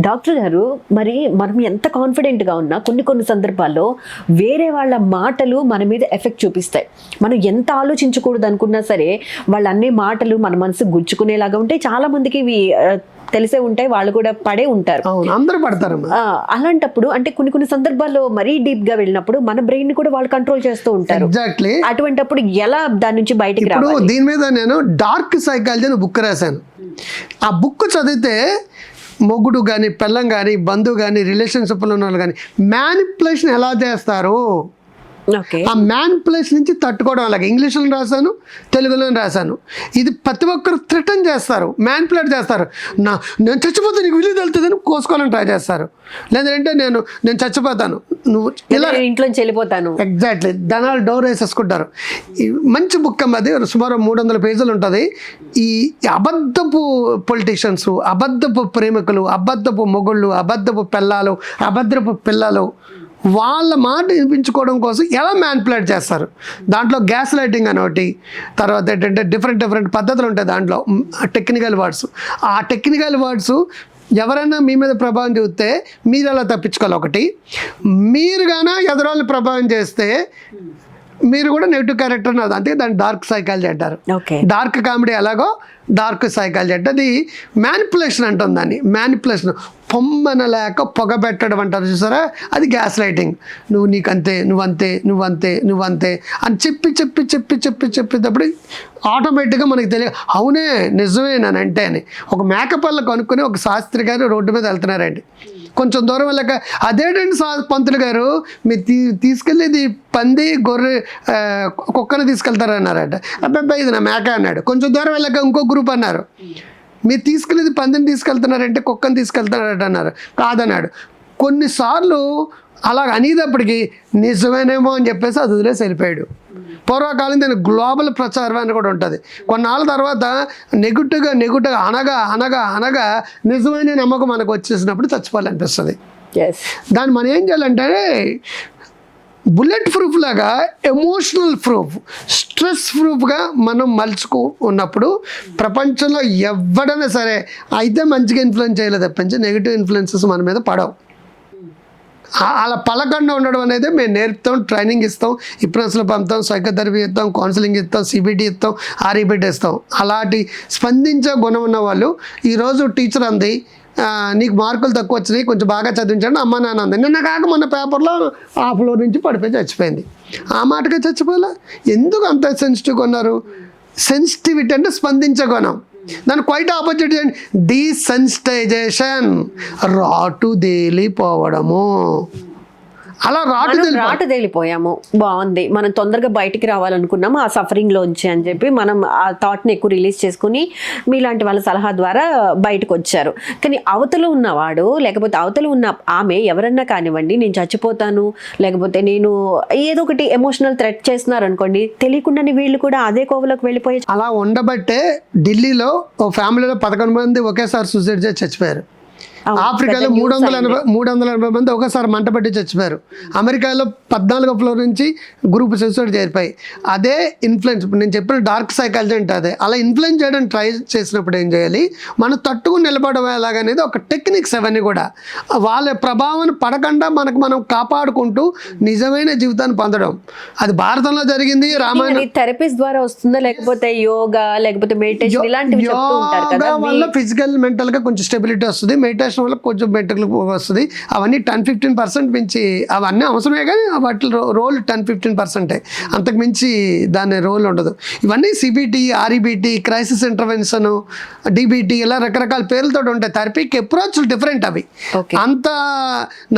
Doctor గారు, మరి మనం ఎంత కాన్ఫిడెంట్గా ఉన్నా కొన్ని సందర్భాల్లో వేరే వాళ్ళ మాటలు మన మీద ఎఫెక్ట్ చూపిస్తాయి. మనం ఎంత ఆలోచించకూడదు అనుకున్నా సరే వాళ్ళ అన్ని మాటలు మన మనసు గుచ్చుకునేలాగా ఉంటాయి. చాలా మందికి ఇవి తెలిసే ఉంటాయి, వాళ్ళు కూడా పడే ఉంటారు. అందరూ పడతారు. అలాంటప్పుడు అంటే కొన్ని సందర్భాల్లో మరీ డీప్ గా వెళ్ళినప్పుడు మన బ్రెయిన్ కూడా వాళ్ళు కంట్రోల్ చేస్తూ ఉంటారు. ఎగ్జాక్ట్లీ. అటువంటిప్పుడు ఎలా దాని నుంచి బయటికి రావాలి? దీని మీద నేను డార్క్ సైకాలజీ అని బుక్ రాశాను. ఆ బుక్ చదివితే మొగుడు కానీ, పెళ్ళం కానీ, బంధువు కానీ, రిలేషన్షిప్లో ఉన్న వాళ్ళు కానీ మ్యానిపులేషన్ ఎలా చేస్తారు, ఆ మ్యానిపులేషన్ నుంచి తట్టుకోవడం. అలాగే ఇంగ్లీష్లో రాశాను, తెలుగులో రాశాను. ఇది ప్రతి ఒక్కరు థ్రెటన్ చేస్తారు, మ్యానిపులేట్ చేస్తారు. నేను చచ్చిపోతే నీకు విలువ తెలుతుందని కోసుకోవాలని ట్రై చేస్తారు. లేదంటే నేను చచ్చిపోతాను, నువ్వు ఇలా ఇంట్లో వెళ్ళిపోతాను. ఎగ్జాక్ట్లీ. ధనాలు డోర్ వేసేసుకుంటారు. మంచి బుక్ అది, సుమారు 300 పేజీలు ఉంటుంది. ఈ అబద్ధపు పొలిటీషియన్స్, అబద్ధపు ప్రేమికులు, అబద్ధపు మొగుళ్ళు, అబద్ధపు పెళ్ళాలు, అభద్రపు పిల్లలు వాళ్ళ మాట వినిపించుకోవడం కోసం ఎలా మ్యానిపులేట్ చేస్తారు. దాంట్లో గ్యాస్ లైటింగ్ అని ఒకటి, తర్వాత ఏంటంటే డిఫరెంట్ పద్ధతులు ఉంటాయి దాంట్లో, టెక్నికల్ వర్డ్స్. ఆ టెక్నికల్ వర్డ్స్ ఎవరైనా మీ మీద ప్రభావం చూస్తే మీరు ఎలా తప్పించుకోవాలి. ఒకటి, మీరు గానా ఎదురాళ్ళు ప్రభావం చేస్తే మీరు కూడా నెగిటివ్ క్యారెక్టర్ అన్నది. అంతే దాన్ని డార్క్ సైకాలజీ అంటారు. డార్క్ కామెడీ ఎలాగో డార్క్ సైకాలజీ అంటే అది మ్యానిపులేషన్ అంటుంది. దాన్ని మ్యానిపులేషన్, పొమ్మన లేక పొగ పెట్టడం అంటారు చూసారా, అది గ్యాస్ లైటింగ్. నువ్వు నీకంతే, నువ్వంతే అని చెప్పేటప్పుడు ఆటోమేటిక్గా మనకి తెలియదు, అవునే నిజమేనంటే అని. ఒక మేకపల్ల కొనుక్కొని ఒక శాస్త్రి గారు రోడ్డు మీద వెళ్తున్నారండి. కొంచెం దూరం వెళ్ళక, అదేంటండి పంతులు గారు మీరు తీసుకెళ్ళేది పంది, గొర్రె, కుక్కను తీసుకెళ్తారన్నారట. అబ్బాయి ఇది నా మేక అన్నాడు. కొంచెం దూరం వెళ్ళక ఇంకో గ్రూప్ అన్నారు, మీరు తీసుకెళ్ళేది పందిని తీసుకెళ్తున్నారంటే కుక్కను తీసుకెళ్తున్నారట అన్నారు. కాదన్నాడు. కొన్నిసార్లు అలా అనేటప్పటికి నిజమేనేమో అని చెప్పేసి అది వదిలేసి వెళ్ళిపోయాడు. పూర్వకాలం దీని గ్లోబల్ ప్రచారం అని కూడా ఉంటుంది. కొన్నాళ్ళ తర్వాత నెగిటివ్గా అనగా నిజమైన నమ్మకం మనకు వచ్చేసినప్పుడు చచ్చిపోవాలనిపిస్తుంది. దాన్ని మనం ఏం చేయాలంటే బుల్లెట్ ప్రూఫ్ లాగా ఎమోషనల్ ప్రూఫ్, స్ట్రెస్ ప్రూఫ్గా మనం మలుచుకు ఉన్నప్పుడు ప్రపంచంలో ఎవడైనా సరే అయితే మంచిగా ఇన్ఫ్లుయెన్స్ చేయలేదు తప్పించి నెగిటివ్ ఇన్ఫ్లుయెన్సెస్ మన మీద పడవు. అలా పలకుండా ఉండడం అనేది మేము నేర్పుతాం, ట్రైనింగ్ ఇస్తాం, హిప్నోసిస్లో పంపుతాం, సైకోథెరపీ ఇస్తాం, కౌన్సిలింగ్ ఇస్తాం, సిబిటి ఇస్తాం, ఆర్ఈబిటి ఇస్తాం. అలాంటి స్పందించే గుణం ఉన్న వాళ్ళు ఈరోజు టీచర్ అంది, నీకు మార్కులు తక్కువ వచ్చినాయి, కొంచెం బాగా చదివించండి, అమ్మ నాన్న అంది. నిన్న కాక మొన్న పేపర్లో ఆ ఫ్లోర్ నుంచి పడిపోయి చచ్చిపోయింది. ఆ మాటగా చచ్చిపోలే. ఎందుకు అంత సెన్సిటివ్గా ఉన్నారు? సెన్సిటివిటీ అంటే స్పందించే గుణం. దాని క్వైట్ ఆపోజిట్ అండి, డీసెన్సిటైజేషన్, రాటుదేలిపోవడము. అలా రాటు తేలిపోయాము, బాగుంది, మనం తొందరగా బయటికి రావాలనుకున్నాము ఆ సఫరింగ్ లోంచి అని చెప్పి మనం ఆ థాట్ని ఎక్కువ రిలీజ్ చేసుకుని మీలాంటి వాళ్ళ సలహా ద్వారా బయటకు వచ్చారు. కానీ అవతల ఉన్నవాడు లేకపోతే అవతల ఉన్న ఆమె ఎవరన్నా కానివ్వండి, నేను చచ్చిపోతాను లేకపోతే నేను ఏదో ఒకటి ఎమోషనల్ థ్రెట్ చేస్తున్నారు అనుకోండి, తెలియకుండానే వీళ్ళు కూడా అదే కోవలోకి వెళ్ళిపోయి అలా ఉండబట్టే ఢిల్లీలో ఓ ఫ్యామిలీలో 11 మంది ఒకేసారి సూసైడ్ చేసి చచ్చిపోయారు. ఆఫ్రికాలో 380 మంది ఒకసారి మంట పట్టి చచ్చిపోయారు. అమెరికాలో 14వ ఫ్లోర్ నుంచి గ్రూప్ సూసైడ్ చేరిపోయి. అదే ఇన్ఫ్లుయెన్స్, నేను చెప్పిన డార్క్ సైకాలజీ అంటే అదే. అలా ఇన్ఫ్లుయెన్స్ చేయడం ట్రై చేసినప్పుడు ఏం చేయాలి, మనం తట్టుకుని నిలబడడం ఎలాగనేది ఒక టెక్నిక్స్. అవన్నీ కూడా వాళ్ళ ప్రభావాన్ని పడకుండా మనం కాపాడుకుంటూ నిజమైన జీవితాన్ని పొందడం. అది భారతంలో జరిగింది. రామాయణ థెరపీస్ ద్వారా వస్తుందా లేకపోతే యోగా లేకపోతే మెడిటేషన్ ఇలాంటివి చెప్తూ ఉంటారు కదా, వల్ల ఫిజికల్ మెంటల్గా కొంచెం స్టెబిలిటీ వస్తుంది, మెడిటేషన్ వల్ల కొంచెం మెంటల్ వస్తుంది. అవన్నీ 10-15% మించి అవన్నీ అవసరమే, కానీ వాటి రోల్ 10-15%. అంతకు మించి దాని రోల్ ఉండదు. ఇవన్నీ సిబిటి, ఆర్ఈబిటి, క్రైసిస్ ఇంటర్వెన్షన్, డిబిటి, ఇలా రకరకాల పేర్లతో ఉంటాయి. థెరపీకి అప్రోచ్లు డిఫరెంట్. అవి అంత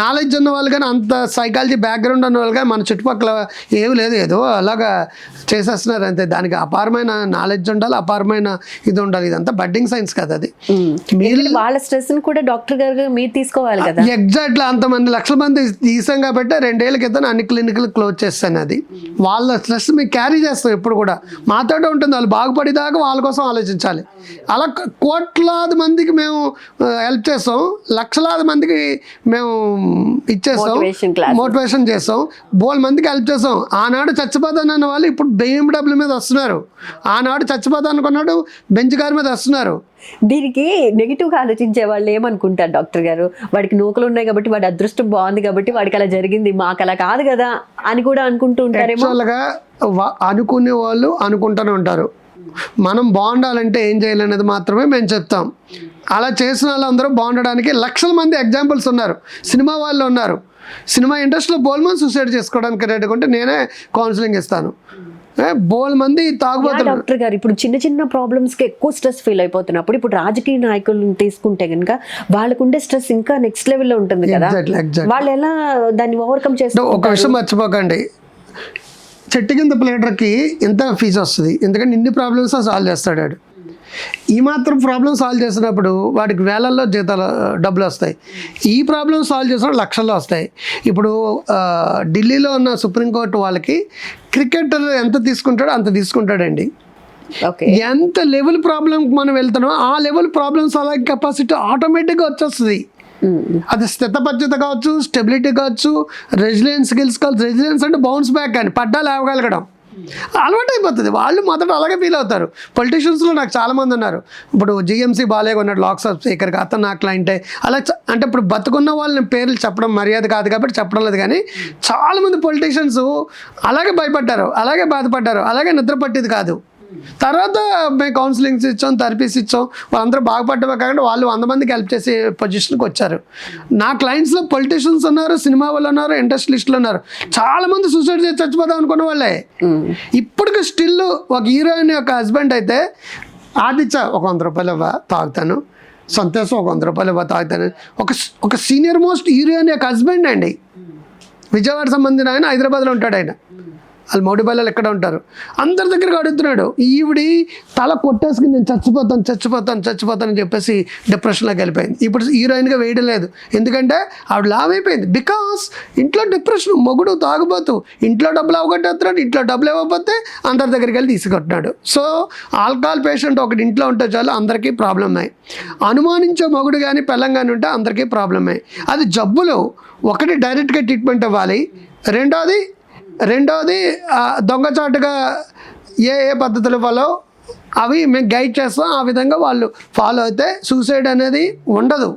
నాలెడ్జ్ ఉన్న వాళ్ళు కానీ, అంత సైకాలజీ బ్యాక్గ్రౌండ్ ఉన్న వాళ్ళు కానీ మన చుట్టుపక్కల ఏమి లేదు, ఏదో అలాగా చేసేస్తున్నారు అంతే. దానికి అపారమైన నాలెడ్జ్ ఉండాలి, అపారమైన ఇది ఉండాలి. ఇదంతా బడ్డింగ్ సైన్స్ కదా. అది వాళ్ళ స్ట్రెస్ కూడా డాక్టర్ గారు మీరు తీసుకోవాలి కదా. ఎగ్జాక్ట్లీ. అంతమంది లక్షల మంది తీసాం కాబట్టి 2 ఏళ్ళ క్రితం అన్ని క్లినిక్లు క్లోజ్ చేస్తాను. అది వాళ్ళ స్ట్రెస్ మేము క్యారీ చేస్తాం ఎప్పుడు కూడా, మాతోటే ఉంటుంది. వాళ్ళు బాగుపడేదాకా వాళ్ళ కోసం ఆలోచించాలి. అలా కోట్లాది మందికి మేము హెల్ప్ చేస్తాం, లక్షలాది మందికి మేము ఇచ్చేస్తాం, మోటివేషన్ చేస్తాం, బోల్ మందికి హెల్ప్ చేస్తాం. ఆనాడు చచ్చిపోతాను అన్న వాళ్ళు ఇప్పుడు BMW మీద వస్తున్నారు, ఆనాడు చచ్చిపోతాను అనుకున్నాడు బెంచ్ కార్ మీద వస్తున్నారు. దీనికి నెగిటివ్గా ఆలోచించే వాళ్ళు ఏమనుకుంటారు డాక్టర్ గారు, వాడికి నూకలు ఉన్నాయి కాబట్టి వాడి అదృష్టం బాగుంది కాబట్టి వాడికి అలా జరిగింది, మాకు అలా కాదు కదా అని కూడా అనుకుంటూ ఉంటారేమో. యాక్చువల్గా అనుకునే వాళ్ళు అనుకుంటూనే ఉంటారు. మనం బాగుండాలంటే ఏం చేయాలనేది మాత్రమే మేము చెప్తాం. అలా చేసిన వాళ్ళందరూ బాగుండడానికి లక్షల మంది ఎగ్జాంపుల్స్ ఉన్నారు. సినిమా వాళ్ళు ఉన్నారు. సినిమా ఇండస్ట్రీలో బోల్మంది సూసైడ్ చేసుకోవడానికి రెడీ ఉంటే నేనే కౌన్సిలింగ్ ఇస్తాను. బోల్ మంది తాగుబోతున్నారు. డాక్టర్ గారు ఇప్పుడు చిన్న చిన్న ప్రాబ్లమ్స్ కి ఎక్కువ స్ట్రెస్ ఫీల్ అయిపోతున్నప్పుడు ఇప్పుడు రాజకీయ నాయకులను తీసుకుంటే కనుక వాళ్ళకుండే స్ట్రెస్ ఇంకా నెక్స్ట్ లెవెల్లో ఉంటుంది కదా. వాళ్ళు ఎలా దాన్ని ఓవర్కమ్ చేస్తారు? ఒక విషయం మర్చిపోకండి, చెట్టు కింద ప్లేటర్కి ఎంత ఫీజు వస్తుంది, ఎందుకంటే ఇన్ని ప్రాబ్లమ్స్ సాల్వ్ చేస్తాడు వాడు. ఈ మాత్రం ప్రాబ్లమ్ సాల్వ్ చేసినప్పుడు వాడికి వేలల్లో జీతాలు డబ్బులు వస్తాయి. ఈ ప్రాబ్లమ్ సాల్వ్ చేసినప్పుడు లక్షల్లో వస్తాయి. ఇప్పుడు ఢిల్లీలో ఉన్న సుప్రీంకోర్టు వాళ్ళకి క్రికెటర్ ఎంత తీసుకుంటాడో అంత తీసుకుంటాడండి. ఎంత లెవెల్ ప్రాబ్లంకి మనం వెళ్తున్నామో ఆ లెవెల్ ప్రాబ్లమ్స్ అలా కెపాసిటీ ఆటోమేటిక్గా వచ్చేస్తుంది. అది స్థితపరిచిత కావచ్చు, స్టెబిలిటీ కావచ్చు, రెసిలియన్స్ స్కిల్స్ కావచ్చు. రెసిలియన్స్ అంటే బౌన్స్ బ్యాక్ అని పడ్డా లేవగలగడం అలవాటు అయిపోతుంది. వాళ్ళు మొదట అలాగే ఫీల్ అవుతారు. పొలిటీషియన్స్లో నాకు చాలామంది ఉన్నారు. ఇప్పుడు జిఎంసీ బాలేగా ఉన్నాడు లోక్సభ స్పీకర్గా, అతను నా క్లయింటే. అలా అంటే ఇప్పుడు బతుకున్న వాళ్ళని పేర్లు చెప్పడం మర్యాద కాదు కాబట్టి చెప్పడం లేదు, కానీ చాలామంది పొలిటీషియన్స్ అలాగే భయపడ్డారు, అలాగే బాధపడ్డారు, అలాగే నిద్ర పట్టేది కాదు. తర్వాత మేము కౌన్సిలింగ్స్ ఇచ్చాం, థెరపీస్ ఇచ్చాం. వాళ్ళందరూ బాగుపడ్డమే కాకుండా వాళ్ళు 100 మందికి హెల్ప్ చేసే పొజిషన్కి వచ్చారు. నా క్లయింట్స్లో పొలిటీషియన్స్ ఉన్నారు, సినిమా వాళ్ళు ఉన్నారు, ఇండస్ట్రియలిస్టులు ఉన్నారు. చాలామంది సూసైడ్ చేసి చచ్చిపోదాం అనుకున్న వాళ్ళే. ఇప్పటికి స్టిల్ ఒక హీరోయిన్ యొక్క హస్బెండ్ అయితే ఆదిత్య ఒక 100 రూపాయలు ఇవ్వ తాగుతాను, సంతోషం ఒక 100 రూపాయలు ఇవ్వ తాగుతాను. ఒక సీనియర్ మోస్ట్ హీరోయిన్ యొక్క హస్బెండ్ అండి, విజయవాడ సంబంధించిన ఆయన, హైదరాబాద్లో ఉంటాడు ఆయన. వాళ్ళు మౌడిపల్లెలు ఎక్కడ ఉంటారు, అందరి దగ్గరకు అడుగుతున్నాడు. ఈవిడి తల కొట్టేసుకుని నేను చచ్చిపోతాను అని చెప్పేసి డిప్రెషన్లోకి వెళ్ళిపోయింది. ఇప్పుడు హీరోయిన్గా వేయడం లేదు, ఎందుకంటే ఆవిడ లావ్ అయిపోయింది. బికాస్ ఇంట్లో డిప్రెషన్, మొగుడు తాగుబోతూ, ఇంట్లో డబ్బులు అవగొట్టేస్తున్నాడు, ఇంట్లో డబ్బులు ఇవ్వకపోతే అందరి దగ్గరికి వెళ్ళి తీసుకొట్టున్నాడు. సో ఆల్కహాల్ పేషెంట్ ఒకటి ఇంట్లో ఉంటే చాలు అందరికీ ప్రాబ్లమే. అనుమానించే మొగుడు కానీ పెళ్ళం కానీ ఉంటే అందరికీ ప్రాబ్లమే. అది జబ్బులు. ఒకటి డైరెక్ట్గా ట్రీట్మెంట్ ఇవ్వాలి, రెండోది దొంగచాటుగా ఏ పద్ధతులు ఇవ్వాలో అవి మేము గైడ్ చేస్తాం. ఆ విధంగా వాళ్ళు ఫాలో అయితే సూసైడ్ అనేది ఉండదు.